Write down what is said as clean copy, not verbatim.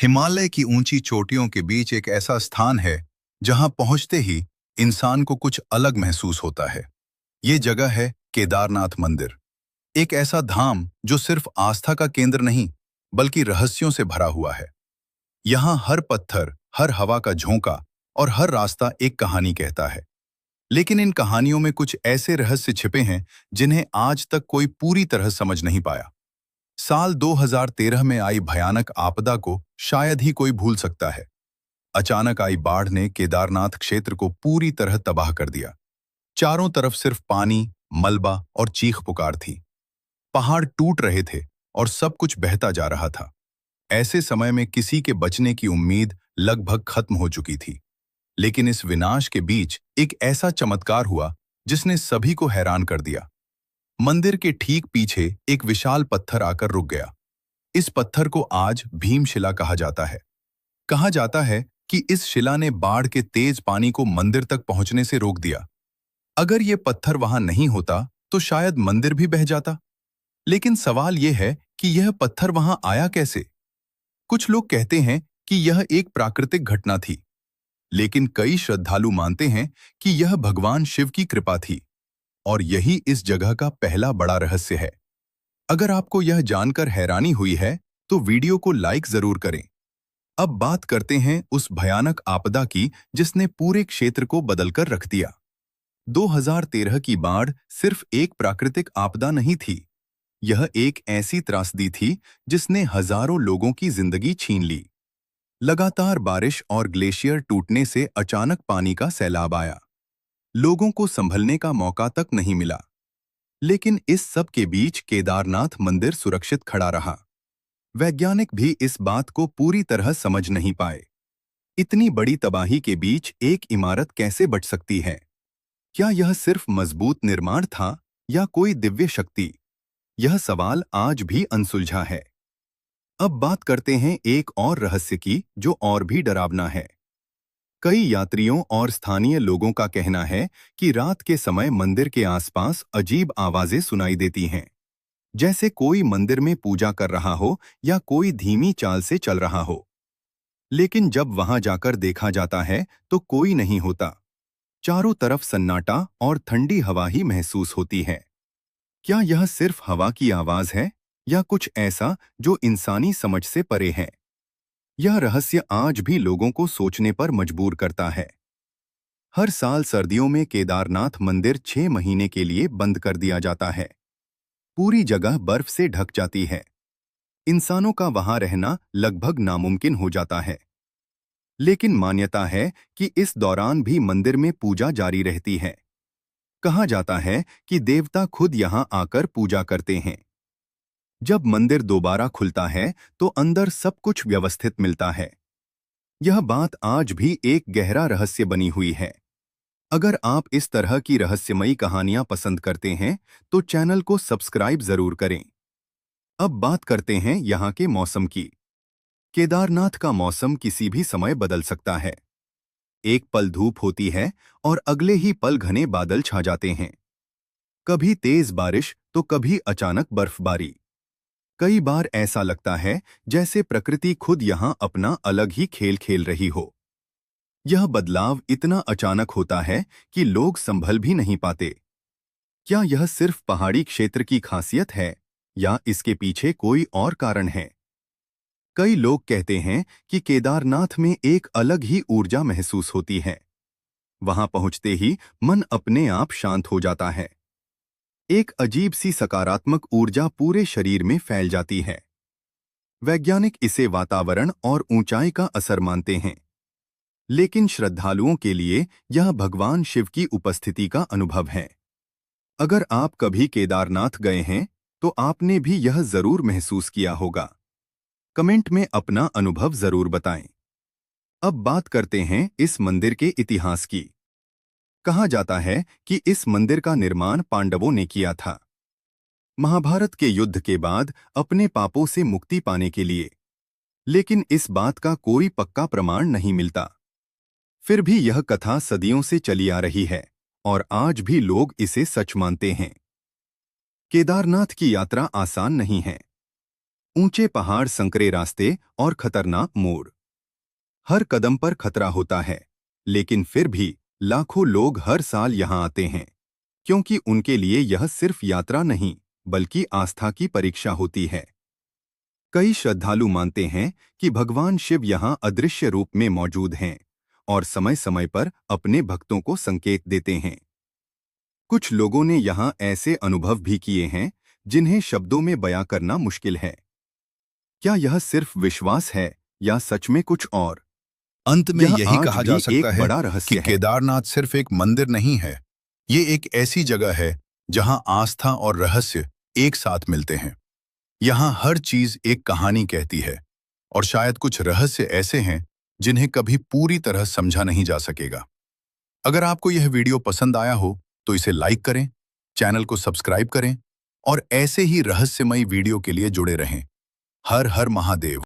हिमालय की ऊंची चोटियों के बीच एक ऐसा स्थान है जहां पहुंचते ही इंसान को कुछ अलग महसूस होता है। ये जगह है केदारनाथ मंदिर। एक ऐसा धाम जो सिर्फ आस्था का केंद्र नहीं बल्कि रहस्यों से भरा हुआ है। यहाँ हर पत्थर, हर हवा का झोंका और हर रास्ता एक कहानी कहता है। लेकिन इन कहानियों में कुछ ऐसे रहस्य छिपे हैं जिन्हें आज तक कोई पूरी तरह समझ नहीं पाया। साल 2013 में आई भयानक आपदा को शायद ही कोई भूल सकता है। अचानक आई बाढ़ ने केदारनाथ क्षेत्र को पूरी तरह तबाह कर दिया। चारों तरफ सिर्फ पानी, मलबा और चीख पुकार थी। पहाड़ टूट रहे थे और सब कुछ बहता जा रहा था। ऐसे समय में किसी के बचने की उम्मीद लगभग खत्म हो चुकी थी। लेकिन इस विनाश के बीच एक ऐसा चमत्कार हुआ जिसने सभी को हैरान कर दिया। मंदिर के ठीक पीछे एक विशाल पत्थर आकर रुक गया। इस पत्थर को आज भीमशिला कहा जाता है। कहा जाता है कि इस शिला ने बाढ़ के तेज पानी को मंदिर तक पहुंचने से रोक दिया। अगर ये पत्थर वहां नहीं होता तो शायद मंदिर भी बह जाता। लेकिन सवाल यह है कि यह पत्थर वहां आया कैसे? कुछ लोग कहते हैं कि यह एक प्राकृतिक घटना थी, लेकिन कई श्रद्धालु मानते हैं कि यह भगवान शिव की कृपा थी। और यही इस जगह का पहला बड़ा रहस्य है। अगर आपको यह जानकर हैरानी हुई है तो वीडियो को लाइक जरूर करें। अब बात करते हैं उस भयानक आपदा की जिसने पूरे क्षेत्र को बदलकर रख दिया। 2013 की बाढ़ सिर्फ एक प्राकृतिक आपदा नहीं थी। यह एक ऐसी त्रासदी थी जिसने हजारों लोगों की जिंदगी छीन ली। लगातार बारिश और ग्लेशियर टूटने से अचानक पानी का सैलाब आया। लोगों को संभलने का मौका तक नहीं मिला। लेकिन इस सब के बीच केदारनाथ मंदिर सुरक्षित खड़ा रहा। वैज्ञानिक भी इस बात को पूरी तरह समझ नहीं पाए। इतनी बड़ी तबाही के बीच एक इमारत कैसे बच सकती है? क्या यह सिर्फ मजबूत निर्माण था या कोई दिव्य शक्ति? यह सवाल आज भी अनसुलझा है। अब बात करते हैं एक और रहस्य की जो और भी डरावना है। कई यात्रियों और स्थानीय लोगों का कहना है कि रात के समय मंदिर के आसपास अजीब आवाजें सुनाई देती हैं, जैसे कोई मंदिर में पूजा कर रहा हो या कोई धीमी चाल से चल रहा हो। लेकिन जब वहां जाकर देखा जाता है तो कोई नहीं होता। चारों तरफ सन्नाटा और ठंडी हवा ही महसूस होती है। क्या यह सिर्फ हवा की आवाज है या कुछ ऐसा जो इंसानी समझ से परे है? यह रहस्य आज भी लोगों को सोचने पर मजबूर करता है। हर साल सर्दियों में केदारनाथ मंदिर 6 महीने के लिए बंद कर दिया जाता है। पूरी जगह बर्फ से ढक जाती है। इंसानों का वहां रहना लगभग नामुमकिन हो जाता है। लेकिन मान्यता है कि इस दौरान भी मंदिर में पूजा जारी रहती है। कहा जाता है कि देवता खुद यहां आकर पूजा करते हैं। जब मंदिर दोबारा खुलता है तो अंदर सब कुछ व्यवस्थित मिलता है। यह बात आज भी एक गहरा रहस्य बनी हुई है। अगर आप इस तरह की रहस्यमयी कहानियां पसंद करते हैं तो चैनल को सब्सक्राइब जरूर करें। अब बात करते हैं यहाँ के मौसम की। केदारनाथ का मौसम किसी भी समय बदल सकता है। एक पल धूप होती है और अगले ही पल घने बादल छा जाते हैं। कभी तेज बारिश तो कभी अचानक बर्फबारी। कई बार ऐसा लगता है जैसे प्रकृति खुद यहाँ अपना अलग ही खेल खेल रही हो। यह बदलाव इतना अचानक होता है कि लोग संभल भी नहीं पाते। क्या यह सिर्फ पहाड़ी क्षेत्र की खासियत है या इसके पीछे कोई और कारण है? कई लोग कहते हैं कि केदारनाथ में एक अलग ही ऊर्जा महसूस होती है। वहां पहुंचते ही मन अपने आप शांत हो जाता है। एक अजीब सी सकारात्मक ऊर्जा पूरे शरीर में फैल जाती है। वैज्ञानिक इसे वातावरण और ऊंचाई का असर मानते हैं। लेकिन श्रद्धालुओं के लिए यह भगवान शिव की उपस्थिति का अनुभव है। अगर आप कभी केदारनाथ गए हैं तो आपने भी यह जरूर महसूस किया होगा। कमेंट में अपना अनुभव जरूर बताएं। अब बात करते हैं इस मंदिर के इतिहास की। कहा जाता है कि इस मंदिर का निर्माण पांडवों ने किया था, महाभारत के युद्ध के बाद अपने पापों से मुक्ति पाने के लिए। लेकिन इस बात का कोई पक्का प्रमाण नहीं मिलता। फिर भी यह कथा सदियों से चली आ रही है और आज भी लोग इसे सच मानते हैं। केदारनाथ की यात्रा आसान नहीं है। ऊंचे पहाड़, संकरे रास्ते और खतरनाक मोड़। हर कदम पर खतरा होता है, लेकिन फिर भी लाखों लोग हर साल यहाँ आते हैं, क्योंकि उनके लिए यह सिर्फ यात्रा नहीं, बल्कि आस्था की परीक्षा होती है। कई श्रद्धालु मानते हैं कि भगवान शिव यहाँ अदृश्य रूप में मौजूद हैं और समय समय पर अपने भक्तों को संकेत देते हैं। कुछ लोगों ने यहाँ ऐसे अनुभव भी किए हैं जिन्हें शब्दों में बयां करना मुश्किल है। क्या यह सिर्फ विश्वास है या सच में कुछ और? अंत में यह यही आज कहा जा भी सकता एक है बड़ा कि रहस्य है। केदारनाथ सिर्फ एक मंदिर नहीं है, ये एक ऐसी जगह है जहां आस्था और रहस्य एक साथ मिलते हैं। यहाँ हर चीज एक कहानी कहती है, और शायद कुछ रहस्य ऐसे हैं जिन्हें कभी पूरी तरह समझा नहीं जा सकेगा। अगर आपको यह वीडियो पसंद आया हो तो इसे लाइक करें, चैनल को सब्सक्राइब करें और ऐसे ही रहस्यमयी वीडियो के लिए जुड़े रहें। हर हर महादेव।